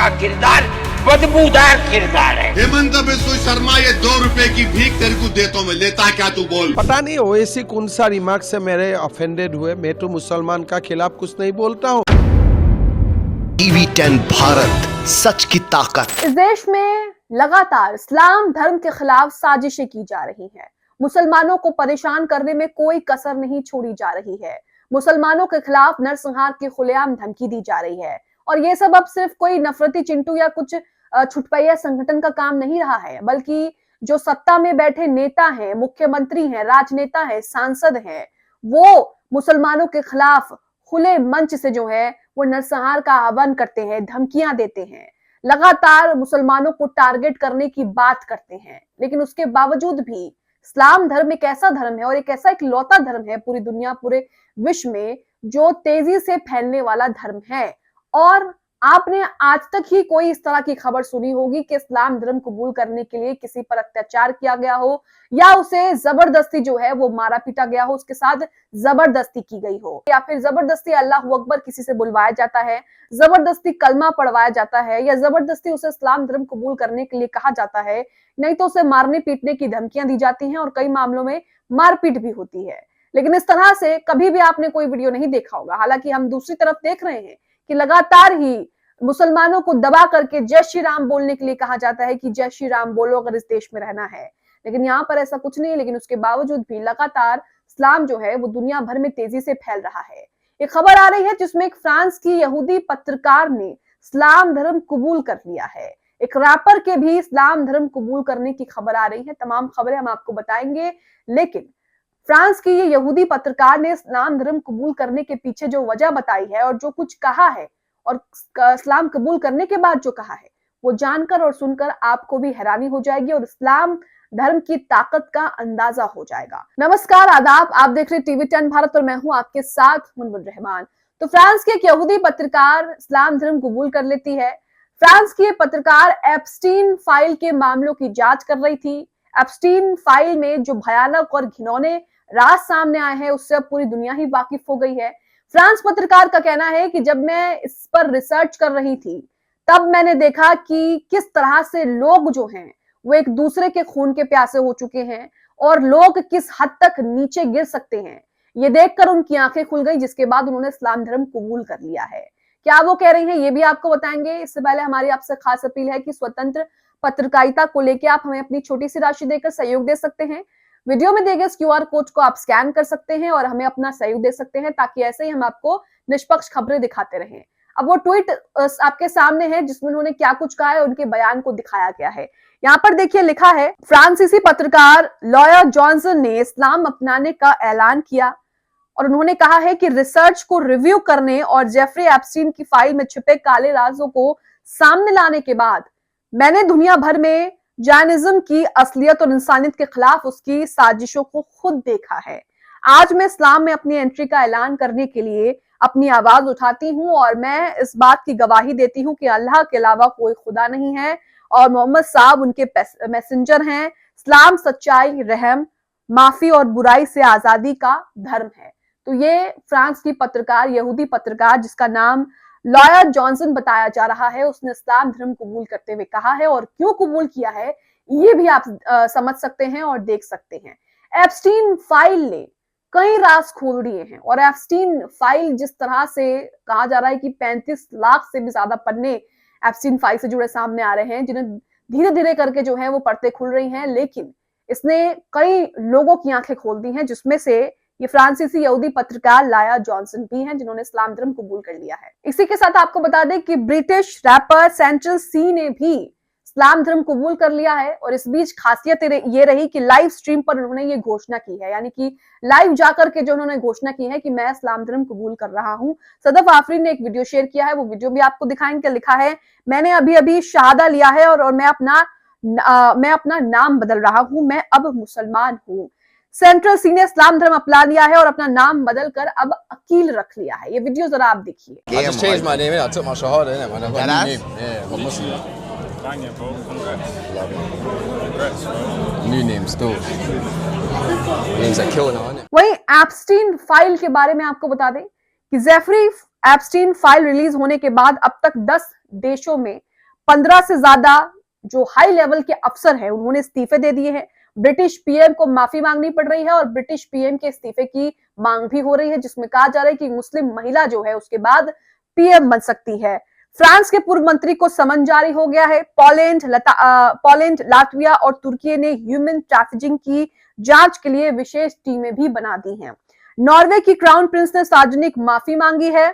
का किरदार बदबूदार किरदार है। हेमंत बिस्व शर्मा, ये 2 रुपए की भीख तेरे को देता हूँ मैं, लेता क्या तू बोल। पता नहीं ओवैसी कौन सा रिमार्क से मेरे ऑफेंडेड हुए। मैं तो मुसलमान का खिलाफ कुछ नहीं बोलता हूँ। टीवी 10 भारत, सच की ताकत। इस देश में लगातार इस्लाम धर्म के खिलाफ साजिशें की जा रही हैं। मुसलमानों को परेशान करने में कोई कसर नहीं छोड़ी जा रही है। मुसलमानों के खिलाफ नरसंहार की खुलेआम धमकी दी जा रही है। और ये सब अब सिर्फ कोई नफरती चिंटू या कुछ छुटपैया संगठन का काम नहीं रहा है, बल्कि जो सत्ता में बैठे नेता हैं, मुख्यमंत्री हैं, राजनेता हैं, सांसद हैं, वो मुसलमानों के खिलाफ खुले मंच से जो है वो नरसंहार का आह्वान करते हैं, धमकियां देते हैं, लगातार मुसलमानों को टारगेट करने की बात करते हैं। लेकिन उसके बावजूद भी इस्लाम धर्म एक ऐसा धर्म है और एक ऐसा इकलौता धर्म है पूरी दुनिया, पूरे विश्व में, जो तेजी से फैलने वाला धर्म है। और आपने आज तक ही कोई इस तरह की खबर सुनी होगी कि इस्लाम धर्म कबूल करने के लिए किसी पर अत्याचार किया गया हो या उसे जबरदस्ती जो है वो मारा पीटा गया हो, उसके साथ जबरदस्ती की गई हो, या फिर जबरदस्ती अल्लाह अकबर किसी से बुलवाया जाता है, जबरदस्ती कलमा पढ़वाया जाता है, या जबरदस्ती उसे इस्लाम धर्म कबूल करने के लिए कहा जाता है, नहीं तो उसे मारने पीटने की धमकियां दी जाती हैं और कई मामलों में मारपीट भी होती है। लेकिन इस तरह से कभी भी आपने कोई वीडियो नहीं देखा होगा। हालांकि हम दूसरी तरफ देख रहे हैं कि लगातार ही मुसलमानों को दबा करके जय श्री राम बोलने के लिए कहा जाता है कि जय श्री राम बोलो अगर इस देश में रहना है। लेकिन यहाँ पर ऐसा कुछ नहीं है। लेकिन उसके बावजूद भी लगातार इस्लाम जो है वो दुनिया भर में तेजी से फैल रहा है। एक खबर आ रही है जिसमें एक फ्रांस की यहूदी पत्रकार ने इस्लाम धर्म कबूल कर लिया है। एक रैपर के भी इस्लाम धर्म कबूल करने की खबर आ रही है। तमाम खबरें हम आपको बताएंगे, लेकिन फ्रांस की ये यहूदी पत्रकार ने इस्लाम धर्म कबूल करने के पीछे जो वजह बताई है और जो कुछ कहा है और इस्लाम कबूल करने के बाद जो कहा है, वो जानकर और सुनकर आपको भी हैरानी हो जाएगी और इस्लाम धर्म की ताकत का अंदाजा हो जाएगा। नमस्कार, आदाब, आप देख रहे टीवी 10 भारत और मैं हूं आपके साथ मुनमुन रहमान। तो फ्रांस की एक यहूदी पत्रकार इस्लाम धर्म कबूल कर लेती है। फ्रांस की पत्रकार एप्स्टीन फाइल के मामलों की जांच कर रही थी। एप्स्टीन फाइल में जो भयानक और घिनौने राज सामने आए हैं उससे अब पूरी दुनिया ही वाकिफ हो गई है। फ्रांस पत्रकार का कहना है कि जब मैं इस पर रिसर्च कर रही थी तब मैंने देखा कि किस तरह से लोग जो हैं वो एक दूसरे के खून के प्यासे हो चुके हैं और लोग किस हद तक नीचे गिर सकते हैं। ये देखकर उनकी आंखें खुल गई, जिसके बाद उन्होंने इस्लाम धर्म कबूल कर लिया है। क्या वो कह रही हैं ये भी आपको बताएंगे। इससे पहले हमारी आपसे खास अपील है कि स्वतंत्र पत्रकारिता को लेकर आप हमें अपनी छोटी सी राशि देकर सहयोग दे सकते हैं। वीडियो में दिए गए इस QR कोड को आप स्कैन कर सकते हैं और हमें अपना सहयोग दे सकते हैं, ताकि ऐसे ही हम आपको निष्पक्ष खबरें दिखाते रहें। अब वो ट्वीट आपके सामने है जिसमें उन्होंने क्या कुछ कहा है, उनके बयान को दिखाया गया है। यहाँ पर देखिए, लिखा है, फ्रांसीसी पत्रकार लॉयर जॉनसन ने इस्लाम अपनाने का ऐलान किया और उन्होंने कहा है कि रिसर्च को रिव्यू करने और जेफरी एप्स्टीन की फाइल में छिपे काले राजों को सामने लाने के बाद मैंने दुनिया भर में जायनिज्म की असलियत और इंसानियत के खिलाफ उसकी साजिशों को खुद देखा है। आज मैं इस्लाम में अपनी एंट्री का ऐलान करने के लिए अपनी आवाज उठाती हूं और मैं इस बात की गवाही देती हूं कि अल्लाह के अलावा कोई खुदा नहीं है और मोहम्मद साहब उनके मैसेंजर हैं। इस्लाम सच्चाई, रहम, माफी और बुराई से आजादी का धर्म है। तो ये फ्रांस की पत्रकार, यहूदी पत्रकार जिसका नाम लॉयर जॉनसन बताया जा रहा है, उसने इस्लाम धर्म कबूल करते हुए कहा है। और क्यों कबूल किया है ये भी आप समझ सकते हैं और देख सकते हैं। एप्स्टीन फाइल ने कई राज खोल दिए हैं और एप्स्टीन फाइल जिस तरह से कहा जा रहा है कि 35 लाख से भी ज्यादा पन्ने एप्स्टीन फाइल से जुड़े सामने आ रहे हैं, जिन्हें धीरे धीरे करके जो है वो परतें खुल रही हैं। लेकिन इसने कई लोगों की आंखें खोल दी हैं, जिसमें से ये फ्रांसीसी यहूदी पत्रकार लाया जॉनसन भी हैं, जिन्होंने इस्लाम धर्म कबूल कर लिया है। इसी के साथ आपको बता दें कि ब्रिटिश रैपर सेंट्रल सी ने भी इस्लाम धर्म कबूल कर लिया है। और इस बीच खासियत ये रही कि लाइव स्ट्रीम पर उन्होंने ये घोषणा की है, यानी कि लाइव जाकर के जो उन्होंने घोषणा की है कि मैं इस्लाम धर्म कबूल कर रहा हूं। सदफ आफरीन ने एक वीडियो शेयर किया है, वो वीडियो भी आपको दिखाएंगे। लिखा है, मैंने अभी अभी शहादा लिया है और मैं अपना नाम बदल रहा हूं, मैं अब मुसलमान हूं। सेंट्रल सी ने इस्लाम धर्म अपना लिया है और अपना नाम बदल कर अब अकील रख लिया है। ये वीडियो जरा आप देखिए। I just changed my name. I took my shahada in it, man. I got a new name. Yeah, I'm Muslim. New name still. Means I killed now, innit? वहीं एप्स्टीन फाइल के बारे में आपको बता दें कि जेफरी एप्स्टीन फाइल रिलीज होने के बाद अब तक 10 देशों में 15 से ज्यादा जो हाई लेवल के अफसर हैं उन्होंने इस्तीफे दे दिए हैं। ब्रिटिश पीएम को माफी मांगनी पड़ रही है और ब्रिटिश पीएम के इस्तीफे की मांग भी हो रही है, जिसमें कहा जा रहा है कि मुस्लिम महिला जो है उसके बाद पीएम बन सकती है। फ्रांस के पूर्व मंत्री को समन जारी हो गया है। पोलैंड, लातविया और तुर्की ने ह्यूमन ट्रैफिकिंग की जांच के लिए विशेष टीमें भी बना दी हैं। नॉर्वे की क्राउन प्रिंस ने सार्वजनिक माफी मांगी है।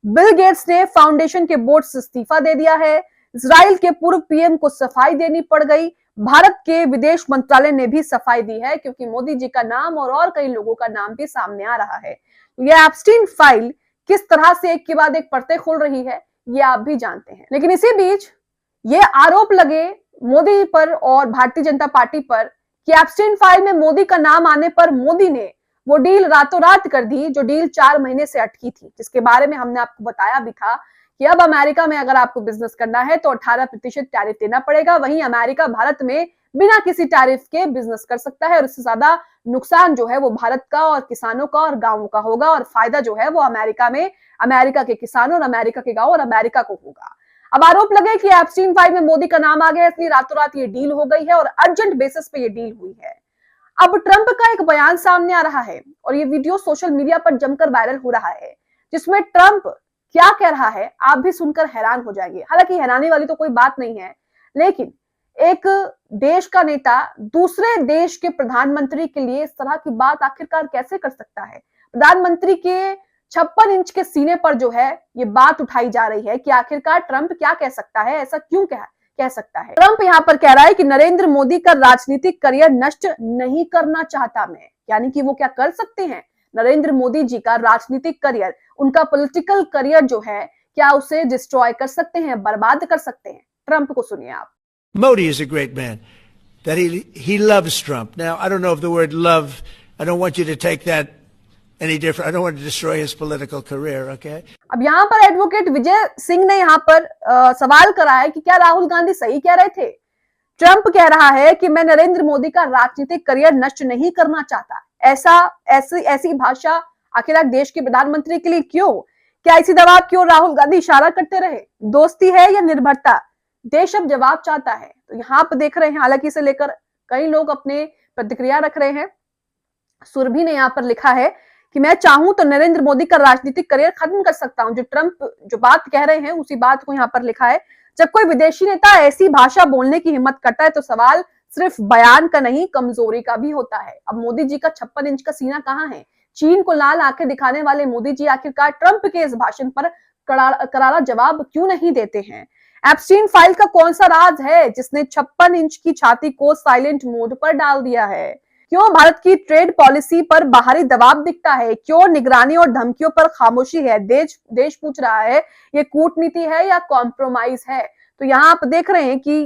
बिल गेट्स ने फाउंडेशन के बोर्ड से इस्तीफा दे दिया है। इजराइल के पूर्व पीएम को सफाई देनी पड़ गई। भारत के विदेश मंत्रालय ने भी सफाई दी है, क्योंकि मोदी जी का नाम और कई लोगों का नाम भी सामने आ रहा है। यह एप्स्टीन फाइल किस तरह से एक के बाद एक परतें खोल रही है ये आप भी जानते हैं। लेकिन इसी बीच ये आरोप लगे मोदी पर और भारतीय जनता पार्टी पर कि एप्स्टीन फाइल में मोदी का नाम आने पर मोदी ने वो डील रातों रात कर दी, जो डील 4 महीने से अटकी थी, जिसके बारे में हमने आपको बताया भी था कि अब अमेरिका में अगर आपको बिजनेस करना है तो 18% टैरिफ देना पड़ेगा। वहीं अमेरिका भारत में बिना किसी टैरिफ के बिजनेस कर सकता है और इससे ज्यादा नुकसान जो है वो भारत का और किसानों का और गांवों का होगा, और फायदा जो है वो अमेरिका में अमेरिका के किसानों और अमेरिका के गांव और अमेरिका को होगा। अब आरोप लगे कि एप्स्टीन फाइल में मोदी का नाम आ गया, इसलिए रातों रात ये डील हो गई है और अर्जेंट बेसिस पे ये डील हुई है। अब ट्रंप का एक बयान सामने आ रहा है और ये वीडियो सोशल मीडिया पर जमकर वायरल हो रहा है, जिसमें ट्रंप क्या कह रहा है आप भी सुनकर हैरान हो जाएंगे। हालांकि हैरानी वाली तो कोई बात नहीं है, लेकिन एक देश का नेता दूसरे देश के प्रधानमंत्री के लिए इस तरह की बात आखिरकार कैसे कर सकता है। प्रधानमंत्री के 56 इंच के सीने पर जो है ये बात उठाई जा रही है कि आखिरकार ट्रंप क्या कह सकता है, ऐसा क्यों कह सकता है। ट्रंप यहाँ पर कह रहा है कि नरेंद्र मोदी का राजनीतिक करियर नष्ट नहीं करना चाहता मैं, यानी कि वो क्या कर सकते हैं, नरेंद्र मोदी जी का राजनीतिक करियर, उनका पॉलिटिकल करियर जो है क्या उसे डिस्ट्रॉय कर सकते हैं, बर्बाद कर सकते हैं। ट्रंप को सुनिए आप। Modi is a great man. That he loves Trump. Now, I don't know if the word love, I don't want you to take that any different. I don't want to destroy his political career, okay? अब यहाँ पर advocate Vijay Singh ने यहाँ पर सवाल करा है कि क्या राहुल गांधी सही कह रहे थे। ट्रंप कह रहा है कि मैं नरेंद्र मोदी का राजनीतिक करियर नष्ट नहीं करना चाहता। ऐसी भाषा आखिर देश के प्रधानमंत्री के लिए क्यों? क्या इसी दबाव की ओर राहुल गांधी इशारा करते रहे? दोस्ती है या निर्भरता? देश अब जवाब चाहता है। तो यहाँ पर देख रहे हैं, हालांकि इसे लेकर कई लोग अपने प्रतिक्रिया रख रहे हैं। सुरभि ने यहाँ पर लिखा है कि मैं चाहूं तो नरेंद्र मोदी का राजनीतिक करियर खत्म कर सकता हूं। जो ट्रंप जो बात कह रहे हैं उसी बात को यहाँ पर लिखा है। जब कोई विदेशी नेता ऐसी भाषा बोलने की हिम्मत करता है तो सवाल सिर्फ बयान का नहीं, कमजोरी का भी होता है। अब मोदी जी का 56 इंच का सीना कहाँ है? चीन को लाल आंखें दिखाने वाले मोदी जी आखिरकार ट्रंप के इस भाषण पर करारा जवाब क्यों नहीं देते हैं? एप्स्टीन फाइल का कौन सा राज है जिसने 56 इंच की छाती को साइलेंट मोड पर डाल दिया है? क्यों भारत की ट्रेड पॉलिसी पर बाहरी दबाव दिखता है? क्यों निगरानी और धमकियों पर खामोशी है? देश पूछ रहा है, ये कूटनीति है या कॉम्प्रोमाइज है? तो यहाँ आप देख रहे हैं कि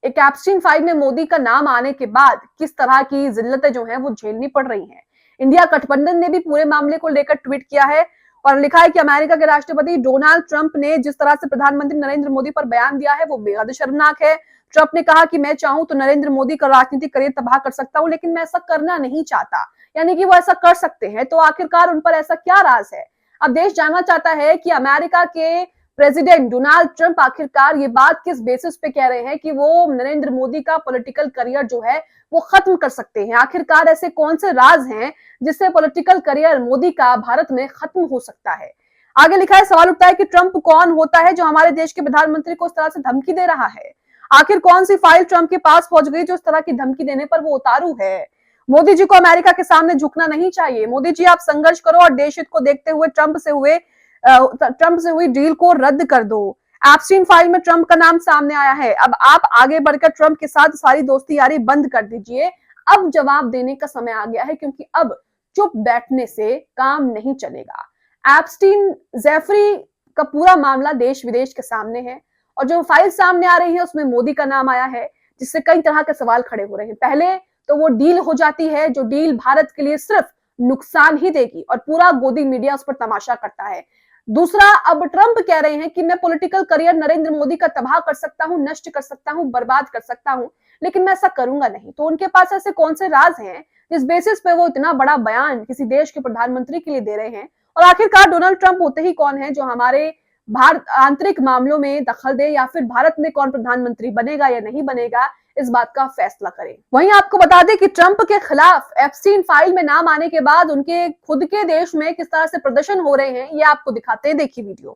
एक एप्स्टीन फाइल में मोदी का नाम आने के बाद किस तरह की जिल्लतें जो हैं वो झेलनी पड़ रही हैं। इंडिया गठबंधन ने भी पूरे मामले को लेकर ट्वीट किया है और लिखा है कि अमेरिका के राष्ट्रपति डोनाल्ड ट्रंप ने जिस तरह से प्रधानमंत्री नरेंद्र मोदी पर बयान दिया है वो बेहद शर्मनाक है। ट्रंप ने कहा कि मैं चाहूं तो नरेंद्र मोदी का राजनीतिक करियर तबाह कर सकता हूं, लेकिन मैं ऐसा करना नहीं चाहता। यानी कि वो ऐसा कर सकते हैं, तो आखिरकार उन पर ऐसा क्या राज है? अब देश जानना चाहता है कि अमेरिका के प्रेसिडेंट डोनाल्ड ट्रंप आखिरकार ये बात किस बेसिस पे कह रहे हैं कि वो नरेंद्र मोदी का पॉलिटिकल करियर जो है वो खत्म कर सकते हैं। आखिरकार ऐसे कौन से राज हैं जिससे पॉलिटिकल करियर मोदी का भारत में खत्म हो सकता है? आगे लिखा है, सवाल उठता है कि ट्रंप कौन होता है जो हमारे देश के प्रधानमंत्री को इस तरह से धमकी दे रहा है? आखिर कौन सी फाइल ट्रंप के पास पहुंच गई जो इस तरह की धमकी देने पर वो उतारू है? मोदी जी को अमेरिका के सामने झुकना नहीं चाहिए। मोदी जी आप संघर्ष करो और देश हित को देखते हुए ट्रंप से हुई डील को रद्द कर दो। एप्स्टीन फाइल में ट्रंप का नाम सामने आया है। अब आप आगे बढ़कर ट्रंप के साथ सारी दोस्ती यारी बंद कर दीजिए। अब जवाब देने का समय आ गया है, क्योंकि अब चुप बैठने से काम नहीं चलेगा। एप्स्टीन जेफरी का पूरा मामला देश विदेश के सामने है और जो फाइल सामने आ रही है उसमें मोदी का नाम आया है, जिससे कई तरह के सवाल खड़े हो रहे हैं। पहले तो वो डील हो जाती है जो डील भारत के लिए सिर्फ नुकसान ही देगी और पूरा गोदी मीडिया उस पर तमाशा करता है। दूसरा, अब ट्रंप कह रहे हैं कि मैं पॉलिटिकल करियर नरेंद्र मोदी का तबाह कर सकता हूं, नष्ट कर सकता हूं, बर्बाद कर सकता हूं, लेकिन मैं ऐसा करूंगा नहीं। तो उनके पास ऐसे कौन से राज हैं जिस बेसिस पे वो इतना बड़ा बयान किसी देश के प्रधानमंत्री के लिए दे रहे हैं? और आखिरकार डोनाल्ड ट्रंप होते ही कौन है जो हमारे भारत आंतरिक मामलों में दखल दे या फिर भारत में कौन प्रधानमंत्री बनेगा या नहीं बनेगा, इस बात का फैसला करे। वहीं आपको बता दें कि ट्रंप के खिलाफ एप्स्टीन फाइल में नाम आने के बाद उनके खुद के देश में किस तरह से प्रदर्शन हो रहे हैं, ये आपको दिखाते हैं, देखिए वीडियो।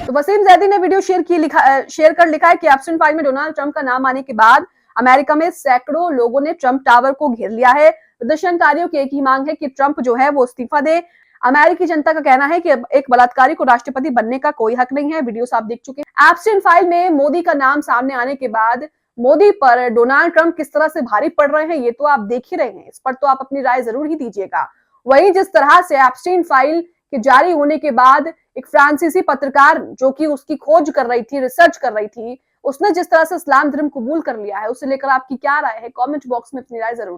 तो वसीम जैदी ने वीडियो शेयर कर लिखा है कि एप्स्टीन फाइल में डोनाल्ड ट्रंप का नाम आने के बाद अमेरिका में सैकड़ों लोगों ने ट्रंप टावर को घेर लिया है। प्रदर्शनकारियों की एक ही मांग है कि ट्रंप जो है वो इस्तीफा दे। अमेरिकी जनता का कहना है कि एक बलात्कारी को राष्ट्रपति बनने का कोई हक नहीं है। वीडियोस आप देख चुके हैं। एप्स्टीन फाइल में मोदी का नाम सामने आने के बाद मोदी पर डोनाल्ड ट्रंप किस तरह से भारी पड़ रहे हैं, ये तो आप देख ही रहे हैं। इस पर तो आप अपनी राय जरूर ही दीजिएगा। वहीं जिस तरह से एप्स्टीन फाइल के जारी होने के बाद एक फ्रांसीसी पत्रकार जो कि उसकी खोज कर रही थी, रिसर्च कर रही थी, उसने जिस तरह से इस्लाम धर्म कबूल कर लिया है, उसे लेकर आपकी क्या राय है? कमेंट बॉक्स में अपनी राय जरूर